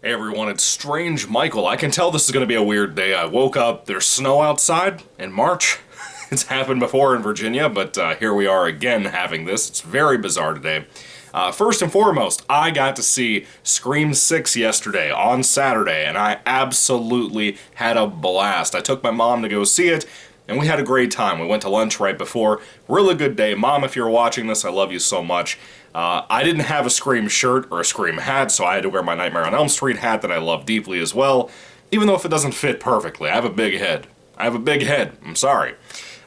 Hey everyone, it's Strange Michael. I can tell this is going to be a weird day. I woke up, there's snow outside in March. It's happened before in Virginia, but here we are again having this. It's very bizarre today. First and foremost, I got to see Scream 6 yesterday on Saturday, and I absolutely had a blast. I took my mom to go see it, and we had a great time. We went to lunch right before. Really good day. Mom, if you're watching this, I love you so much. I didn't have a Scream shirt or a Scream hat, so I had to wear my Nightmare on Elm Street hat that I love deeply as well, even though if it doesn't fit perfectly. I have a big head. I'm sorry.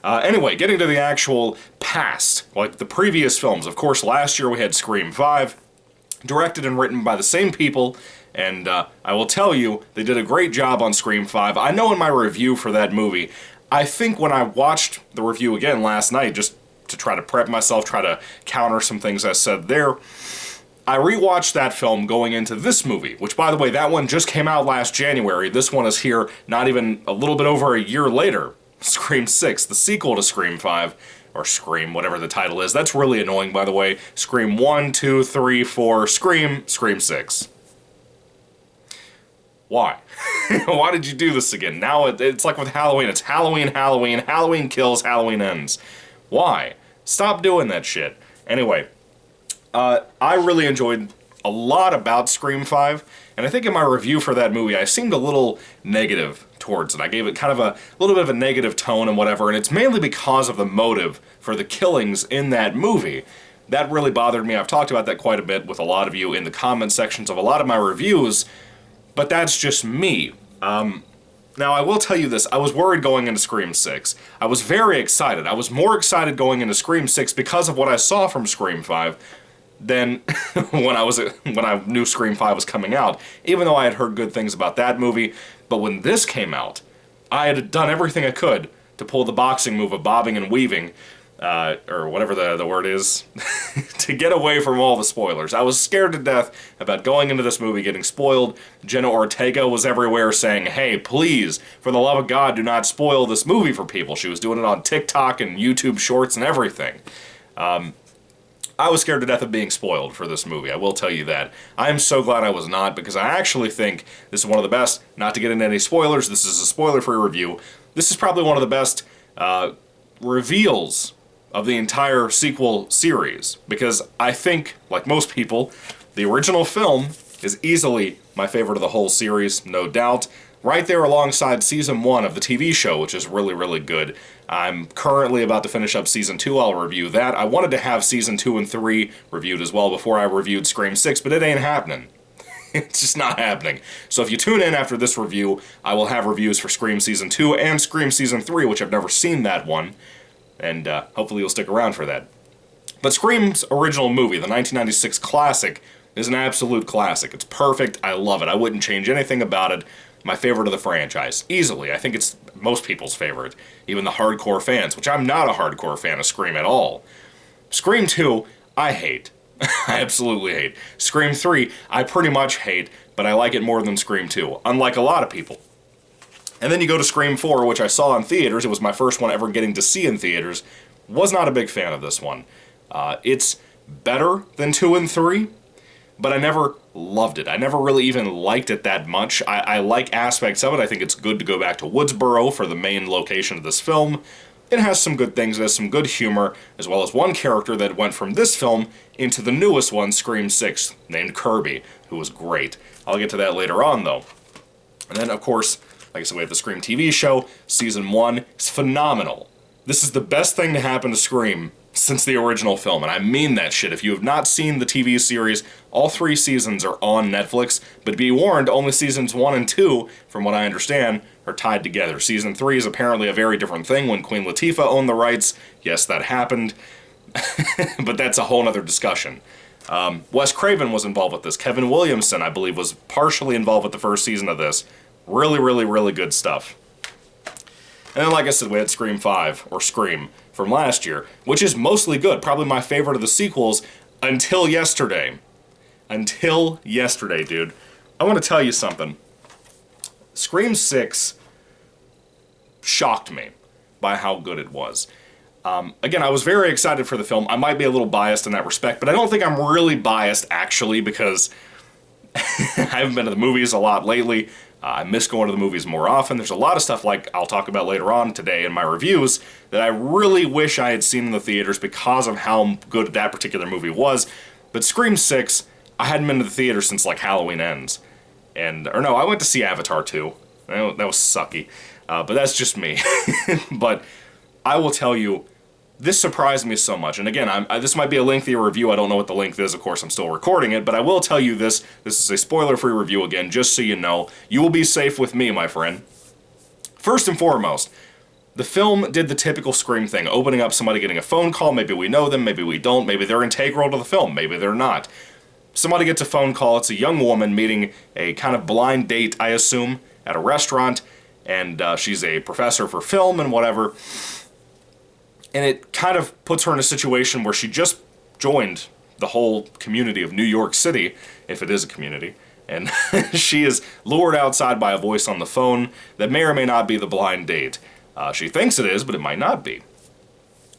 Anyway, getting to the actual past, like the previous films. Of course, last year we had Scream 5, directed and written by the same people, and I will tell you, they did a great job on Scream 5. I know in my review for that movie, I think when I watched the review again last night, just to try to prep myself, try to counter some things I said there, I rewatched that film going into this movie, which, by the way, that one just came out last January. This one is here not even a little bit over a year later. Scream 6, the sequel to Scream 5, or Scream, whatever the title is. That's really annoying, by the way. Scream 1, 2, 3, 4, Scream 6. Why? Why did you do this again? Now it's like with Halloween. It's Halloween, Halloween, Halloween kills, Halloween ends. Why? Stop doing that shit. Anyway, I really enjoyed a lot about Scream 5, and I think in my review for that movie, I seemed a little negative towards it. I gave it kind of a little bit of a negative tone and whatever, and it's mainly because of the motive for the killings in that movie. That really bothered me. I've talked about that quite a bit with a lot of you in the comment sections of a lot of my reviews, but that's just me. Now, I will tell you this, I was worried going into Scream 6. I was very excited. I was more excited going into Scream 6 because of what I saw from Scream 5 than when I knew Scream 5 was coming out, even though I had heard good things about that movie. But when this came out, I had done everything I could to pull the boxing move of bobbing and weaving, or whatever the word is, to get away from all the spoilers. I was scared to death about going into this movie getting spoiled. Jenna Ortega was everywhere saying, hey, please, for the love of God, do not spoil this movie for people. She was doing it on TikTok and YouTube Shorts and everything. I was scared to death of being spoiled for this movie, I will tell you that. I am so glad I was not, because I actually think this is one of the best, not to get into any spoilers, this is a spoiler-free review, this is probably one of the best reveals of the entire sequel series, because I think, like most people, the original film is easily my favorite of the whole series, no doubt. Right there alongside Season 1 of the TV show, which is really, really good. I'm currently about to finish up Season 2, I'll review that. I wanted to have Season 2 and 3 reviewed as well before I reviewed Scream 6, but it ain't happening. It's just not happening. So if you tune in after this review, I will have reviews for Scream Season 2 and Scream Season 3, which I've never seen that one. And hopefully you'll stick around for that. But Scream's original movie, the 1996 classic, is an absolute classic. It's perfect. I love it. I wouldn't change anything about it. My favorite of the franchise. Easily. I think it's most people's favorite. Even the hardcore fans, which I'm not a hardcore fan of Scream at all. Scream 2, I hate. I absolutely hate. Scream 3, I pretty much hate, but I like it more than Scream 2, unlike a lot of people. And then you go to Scream 4, which I saw in theaters. It was my first one ever getting to see in theaters. Was not a big fan of this one. It's better than 2 and 3, but I never loved it. I never really even liked it that much. I like aspects of it. I think it's good to go back to Woodsboro for the main location of this film. It has some good things. It has some good humor, as well as one character that went from this film into the newest one, Scream 6, named Kirby, who was great. I'll get to that later on, though. And then, of course, like I said, we have the Scream TV show. Season 1 is phenomenal. This is the best thing to happen to Scream since the original film, and I mean that shit. If you have not seen the TV series, all 3 seasons are on Netflix, but be warned, only seasons 1 and 2, from what I understand, are tied together. Season 3 is apparently a very different thing when Queen Latifah owned the rights. Yes, that happened, but that's a whole other discussion. Wes Craven was involved with this. Kevin Williamson, I believe, was partially involved with the first season of this. Really, really, really good stuff. And then, like I said, we had Scream 5, or Scream, from last year, which is mostly good. Probably my favorite of the sequels until yesterday. Until yesterday, dude. I want to tell you something. Scream 6 shocked me by how good it was. Again, I was very excited for the film. I might be a little biased in that respect, but I don't think I'm really biased, actually, because I haven't been to the movies a lot lately. I miss going to the movies more often. There's a lot of stuff like I'll talk about later on today in my reviews that I really wish I had seen in the theaters because of how good that particular movie was. But Scream 6, I hadn't been to the theater since like Halloween Ends. Or no, I went to see Avatar 2. That was sucky. But that's just me. But I will tell you, this surprised me so much. And again, this might be a lengthier review. I don't know what the length is. Of course, I'm still recording it. But I will tell you this. This is a spoiler-free review again, just so you know. You will be safe with me, my friend. First and foremost, the film did the typical Scream thing, opening up somebody getting a phone call. Maybe we know them, maybe we don't. Maybe they're integral to the film. Maybe they're not. Somebody gets a phone call. It's a young woman meeting a kind of blind date, I assume, at a restaurant. And she's a professor for film and whatever. And it kind of puts her in a situation where she just joined the whole community of New York City, if it is a community. And she is lured outside by a voice on the phone that may or may not be the blind date. She thinks it is, but it might not be.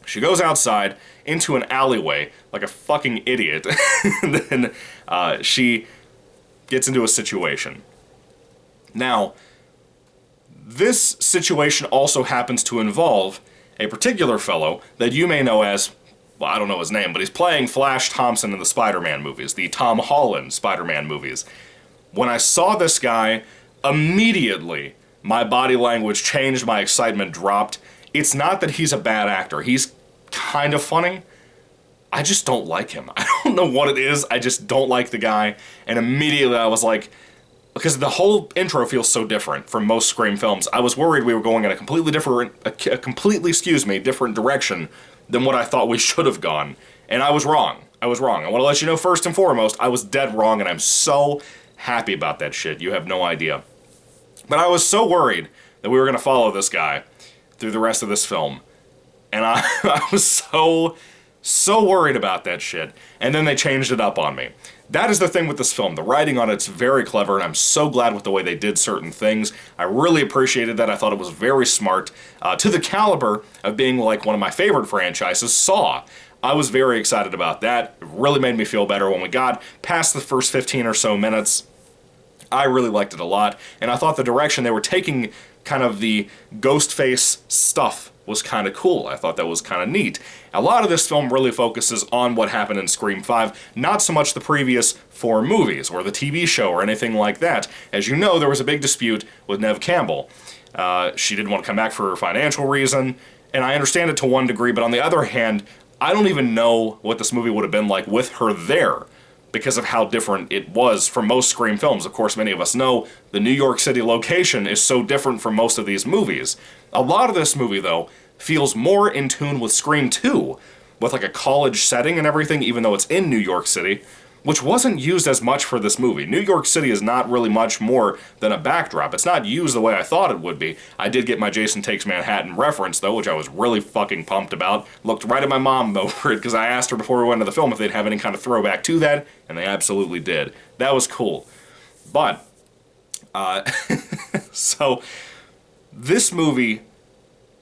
She goes outside into an alleyway like a fucking idiot. And then she gets into a situation. Now, this situation also happens to involve a particular fellow that you may know as, well, I don't know his name, but he's playing Flash Thompson in the Spider-Man movies, the Tom Holland Spider-Man movies. When I saw this guy, immediately my body language changed, my excitement dropped. It's not that he's a bad actor. He's kind of funny. I just don't like him. I don't know what it is. I just don't like the guy. And immediately I was like, because the whole intro feels so different from most Scream films, I was worried we were going in a completely different direction than what I thought we should have gone. And I was wrong. I want to let you know first and foremost, I was dead wrong, and I'm so happy about that shit. You have no idea. But I was so worried that we were going to follow this guy through the rest of this film. And I was so worried about that shit. And then they changed it up on me. That is the thing with this film. The writing on it's very clever, and I'm so glad with the way they did certain things. I really appreciated that. I thought it was very smart. To the caliber of being like one of my favorite franchises, Saw. I was very excited about that. It really made me feel better when we got past the first 15 or so minutes. I really liked it a lot, and I thought the direction they were taking kind of the Ghostface stuff was kind of cool. I thought that was kind of neat. A lot of this film really focuses on what happened in Scream 5, not so much the previous 4 movies or the TV show or anything like that. As you know, there was a big dispute with Neve Campbell. She didn't want to come back for a financial reason, and I understand it to one degree, but on the other hand, I don't even know what this movie would have been like with her there, because of how different it was from most Scream films. Of course, many of us know the New York City location is so different from most of these movies. A lot of this movie, though, feels more in tune with Scream 2, with like a college setting and everything, even though it's in New York City, which wasn't used as much for this movie. New York City is not really much more than a backdrop. It's not used the way I thought it would be. I did get my Jason Takes Manhattan reference, though, which I was really fucking pumped about. Looked right at my mom over it, because I asked her before we went to the film if they'd have any kind of throwback to that, and they absolutely did. That was cool. But, so, this movie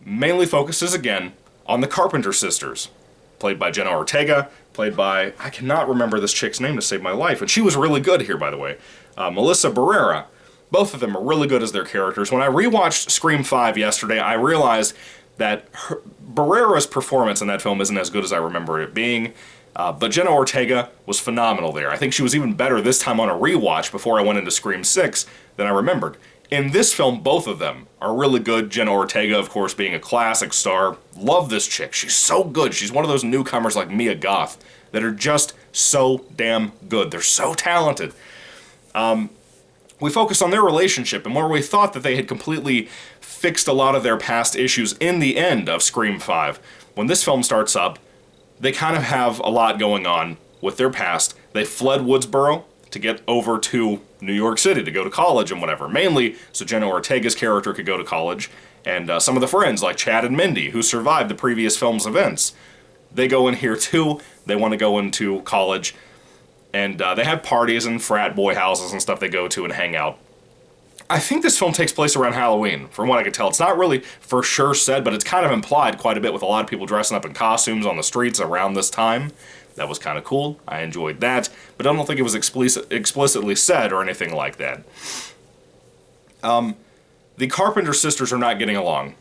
mainly focuses, again, on the Carpenter sisters, played by Jenna Ortega, played by, I cannot remember this chick's name to save my life, and she was really good here, by the way, Melissa Barrera. Both of them are really good as their characters. When I rewatched Scream 5 yesterday, I realized that Barrera's performance in that film isn't as good as I remember it being, but Jenna Ortega was phenomenal there. I think she was even better this time on a rewatch before I went into Scream 6 than I remembered. In this film, both of them are really good. Jenna Ortega, of course, being a classic star. Love this chick. She's so good. She's one of those newcomers like Mia Goth that are just so damn good. They're so talented. We focus on their relationship and where we thought that they had completely fixed a lot of their past issues in the end of Scream 5. When this film starts up, they kind of have a lot going on with their past. They fled Woodsboro to get over to New York City to go to college and whatever. Mainly so Jenna Ortega's character could go to college, and some of the friends like Chad and Mindy who survived the previous film's events. They go in here too. They want to go into college, and they have parties and frat boy houses and stuff they go to and hang out. I think this film takes place around Halloween, from what I could tell. It's not really for sure said, but it's kind of implied quite a bit with a lot of people dressing up in costumes on the streets around this time. That was kind of cool. I enjoyed that, but I don't think it was explicitly said or anything like that. The Carpenter sisters are not getting along,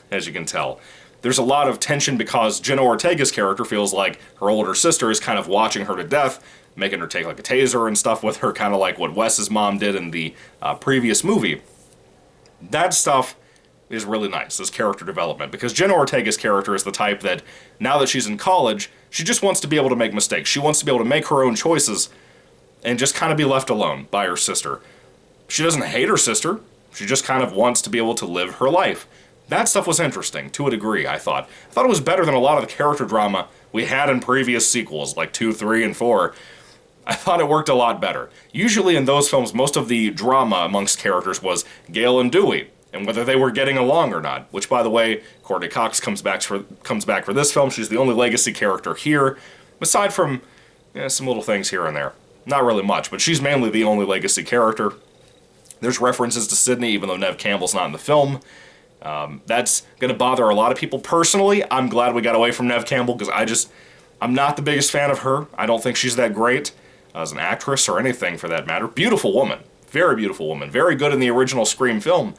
as you can tell. There's a lot of tension because Jenna Ortega's character feels like her older sister is kind of watching her to death, making her take like a taser and stuff with her, kind of like what Wes's mom did in the previous movie. That stuff is really nice, this character development, because Jenna Ortega's character is the type that, now that she's in college, she just wants to be able to make mistakes. She wants to be able to make her own choices and just kind of be left alone by her sister. She doesn't hate her sister, she just kind of wants to be able to live her life. That stuff was interesting, to a degree, I thought. I thought it was better than a lot of the character drama we had in previous sequels, like 2, 3, and 4. I thought it worked a lot better. Usually in those films, most of the drama amongst characters was Gale and Dewey, and whether they were getting along or not. Which, by the way, Courtney Cox comes back for this film. She's the only legacy character here, aside from some little things here and there. Not really much, but she's mainly the only legacy character. There's references to Sidney, even though Neve Campbell's not in the film. That's going to bother a lot of people personally. I'm glad we got away from Neve Campbell, because I'm not the biggest fan of her. I don't think she's that great as an actress or anything for that matter. Beautiful woman. Very beautiful woman. Very good in the original Scream film.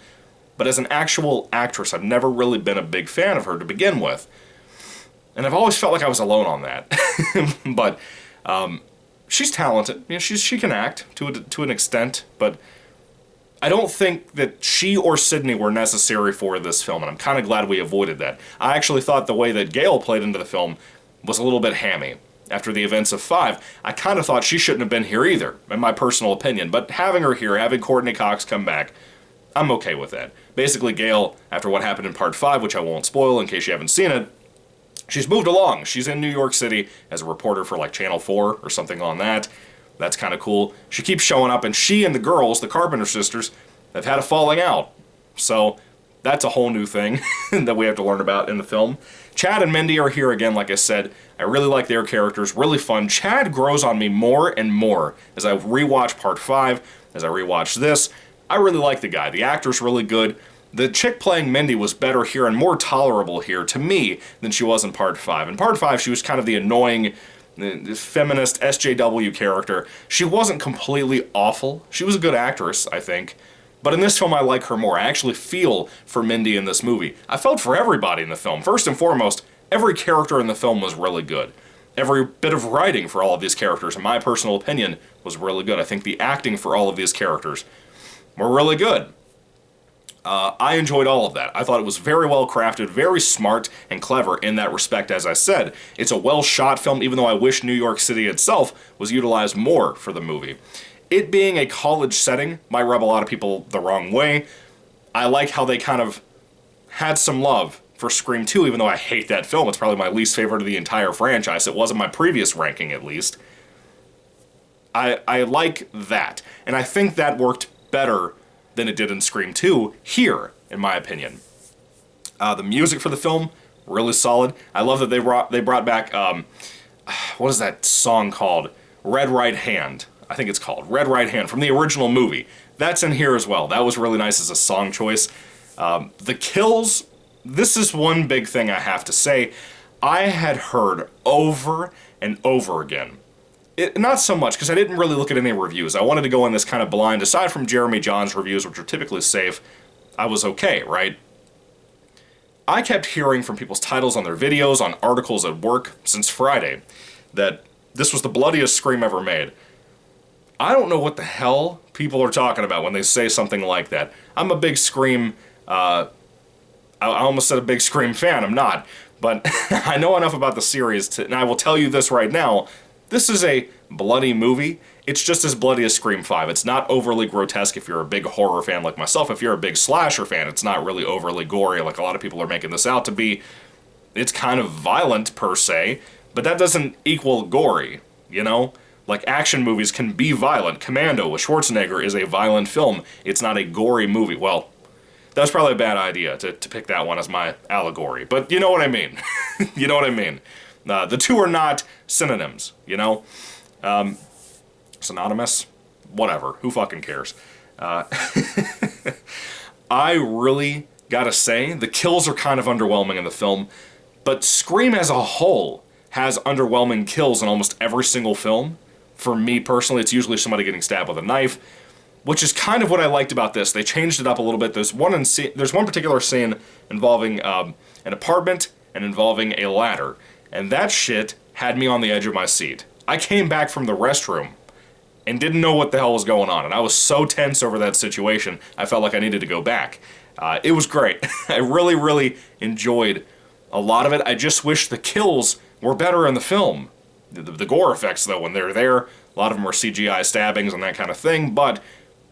But as an actual actress, I've never really been a big fan of her to begin with. And I've always felt like I was alone on that. But she's talented. She can act to an extent, but I don't think that she or Sidney were necessary for this film, and I'm kind of glad we avoided that. I actually thought the way that Gale played into the film was a little bit hammy. After the events of 5, I kind of thought she shouldn't have been here either, in my personal opinion. But having her here, having Courtney Cox come back, I'm okay with that. Basically, Gale, after what happened in Part 5, which I won't spoil in case you haven't seen it, she's moved along. She's in New York City as a reporter for like Channel 4 or something on that. That's kind of cool. She keeps showing up, and she and the girls, the Carpenter sisters, have had a falling out. So that's a whole new thing that we have to learn about in the film. Chad and Mindy are here again, like I said. I really like their characters, really fun. Chad grows on me more and more as I rewatch Part 5, as I rewatch this. I really like the guy. The actor's really good. The chick playing Mindy was better here and more tolerable here, to me, than she was in Part 5. In Part 5, she was kind of the annoying, the feminist SJW character. She wasn't completely awful. She was a good actress, I think. But in this film, I like her more. I actually feel for Mindy in this movie. I felt for everybody in the film. First and foremost, every character in the film was really good. Every bit of writing for all of these characters, in my personal opinion, was really good. I think the acting for all of these characters were really good. I enjoyed all of that. I thought it was very well crafted, very smart and clever in that respect, as I said. It's a well-shot film, even though I wish New York City itself was utilized more for the movie. It being a college setting might rub a lot of people the wrong way. I like how they kind of had some love for Scream 2, even though I hate that film. It's probably my least favorite of the entire franchise. It wasn't my previous ranking, at least. I like that. And I think that worked better than it did in Scream 2 here, in my opinion. The music for the film, really solid. I love that they brought back, what is that song called? Red Right Hand. I think it's called Red Right Hand, from the original movie. That's in here as well. That was really nice as a song choice. The kills, this is one big thing I have to say. I had heard over and over again. Not so much, because I didn't really look at any reviews. I wanted to go in this kind of blind. Aside from Jeremy John's reviews, which are typically safe, I was okay, right? I kept hearing from people's titles on their videos, on articles at work, since Friday, that this was the bloodiest Scream ever made. I don't know what the hell people are talking about when they say something like that. I'm a big Scream, I almost said a big Scream fan, I'm not. But I know enough about the series, and I will tell you this right now. This is a bloody movie. It's just as bloody as Scream 5. It's not overly grotesque if you're a big horror fan like myself. If you're a big slasher fan, it's not really overly gory like a lot of people are making this out to be. It's kind of violent, per se, but that doesn't equal gory, you know? Like, action movies can be violent. Commando with Schwarzenegger is a violent film. It's not a gory movie. Well, that was probably a bad idea to pick that one as my allegory. But you know what I mean. You know what I mean. The two are not synonyms, you know? Synonymous? Whatever. Who fucking cares? I really gotta say, the kills are kind of underwhelming in the film, but Scream as a whole, has underwhelming kills in almost every single film. For me personally, it's usually somebody getting stabbed with a knife, which is kind of what I liked about this. They changed it up a little bit. There's one particular scene involving an apartment and involving a ladder, and that shit had me on the edge of my seat. I came back from the restroom and didn't know what the hell was going on, and I was so tense over that situation, I felt like I needed to go back. It was great. I really, really enjoyed a lot of it. I just wish the kills were better in the film. The gore effects, though, when they're there, a lot of them are CGI stabbings and that kind of thing, but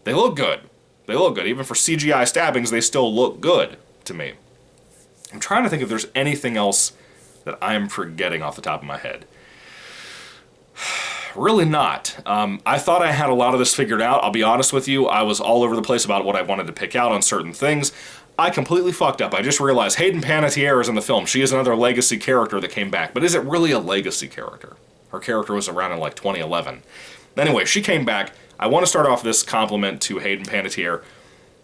they look good. They look good. Even for CGI stabbings, they still look good to me. I'm trying to think if there's anything else that I'm forgetting off the top of my head. Really not. I thought I had a lot of this figured out. I'll be honest with you. I was all over the place about what I wanted to pick out on certain things. I completely fucked up. I just realized Hayden Panettiere is in the film. She is another legacy character that came back. But is it really a legacy character? Her character was around in like 2011. Anyway, she came back. I want to start off this compliment to Hayden Panettiere.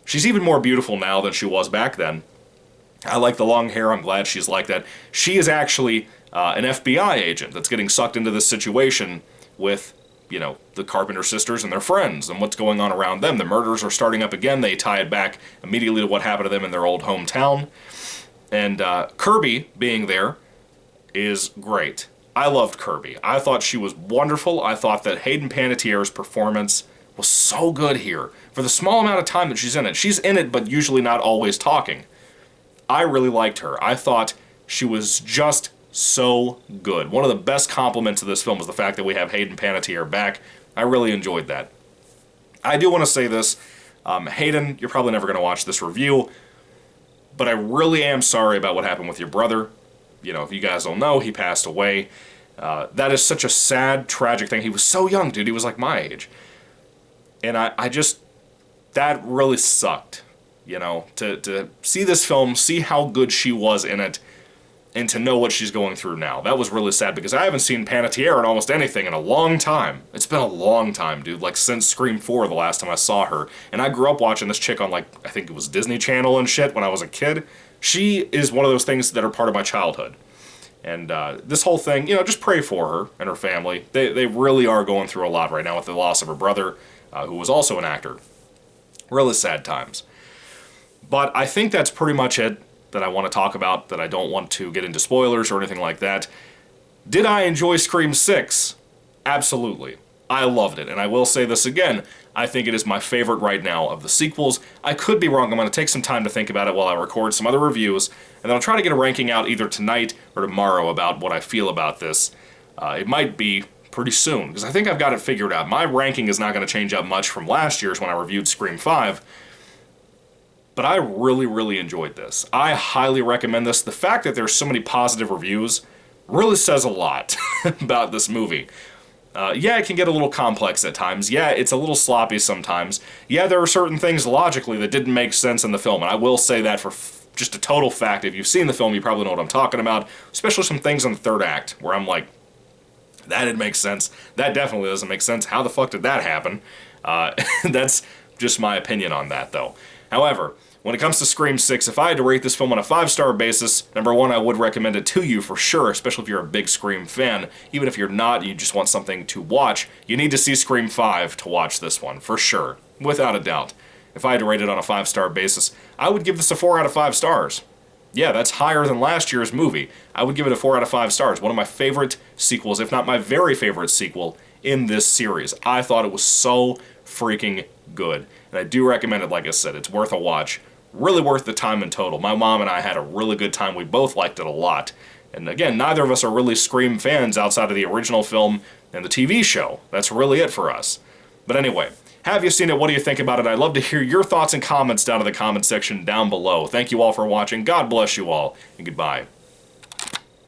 She's even more beautiful now than she was back then. I like the long hair. I'm glad she's like that. She is actually an FBI agent that's getting sucked into this situation with, you know, the Carpenter sisters and their friends and what's going on around them. The murders are starting up again. They tie it back immediately to what happened to them in their old hometown. And Kirby being there is great. I loved Kirby. I thought she was wonderful. I thought that Hayden Panettiere's performance was so good here. For the small amount of time that she's in it. She's in it, but usually not always talking. I really liked her. I thought she was just so good. One of the best compliments of this film is the fact that we have Hayden Panettiere back. I really enjoyed that. I do want to say this. Hayden, you're probably never going to watch this review, but I really am sorry about what happened with your brother. You know, if you guys don't know, he passed away. That is such a sad, tragic thing. He was so young, dude. He was like my age. And I just, that really sucked. You know, to see this film, see how good she was in it, and to know what she's going through now. That was really sad, because I haven't seen Panettiere in almost anything in a long time. It's been a long time, dude, like since Scream 4 the last time I saw her. And I grew up watching this chick on, like, I think it was Disney Channel and shit when I was a kid. She is one of those things that are part of my childhood. And this whole thing, you know, just pray for her and her family. They really are going through a lot right now with the loss of her brother, who was also an actor. Really sad times. But I think that's pretty much it that I want to talk about, that I don't want to get into spoilers or anything like that. Did I enjoy Scream 6? Absolutely. I loved it, and I will say this again, I think it is my favorite right now of the sequels. I could be wrong. I'm going to take some time to think about it while I record some other reviews, and then I'll try to get a ranking out either tonight or tomorrow about what I feel about this. It might be pretty soon, because I think I've got it figured out. My ranking is not going to change up much from last year's when I reviewed Scream 5, but I really, really enjoyed this. I highly recommend this. The fact that there's so many positive reviews really says a lot about this movie. Yeah, it can get a little complex at times. Yeah, it's a little sloppy sometimes. Yeah, there are certain things logically that didn't make sense in the film, and I will say that for just a total fact. If you've seen the film, you probably know what I'm talking about, especially some things in the third act, where I'm like, that didn't make sense. That definitely doesn't make sense. How the fuck did that happen? That's just my opinion on that, though. However, when it comes to Scream 6, if I had to rate this film on a 5-star basis, number one, I would recommend it to you for sure, especially if you're a big Scream fan. Even if you're not, you just want something to watch, you need to see Scream 5 to watch this one, for sure, without a doubt. If I had to rate it on a 5-star basis, I would give this a 4 out of 5 stars. Yeah, that's higher than last year's movie. I would give it a 4 out of 5 stars. One of my favorite sequels, if not my very favorite sequel in this series. I thought it was so freaking good. And I do recommend it, like I said. It's worth a watch. Really worth the time in total. My mom and I had a really good time. We both liked it a lot. And again, neither of us are really Scream fans outside of the original film and the TV show. That's really it for us. But anyway, have you seen it? What do you think about it? I'd love to hear your thoughts and comments down in the comment section down below. Thank you all for watching. God bless you all, and goodbye.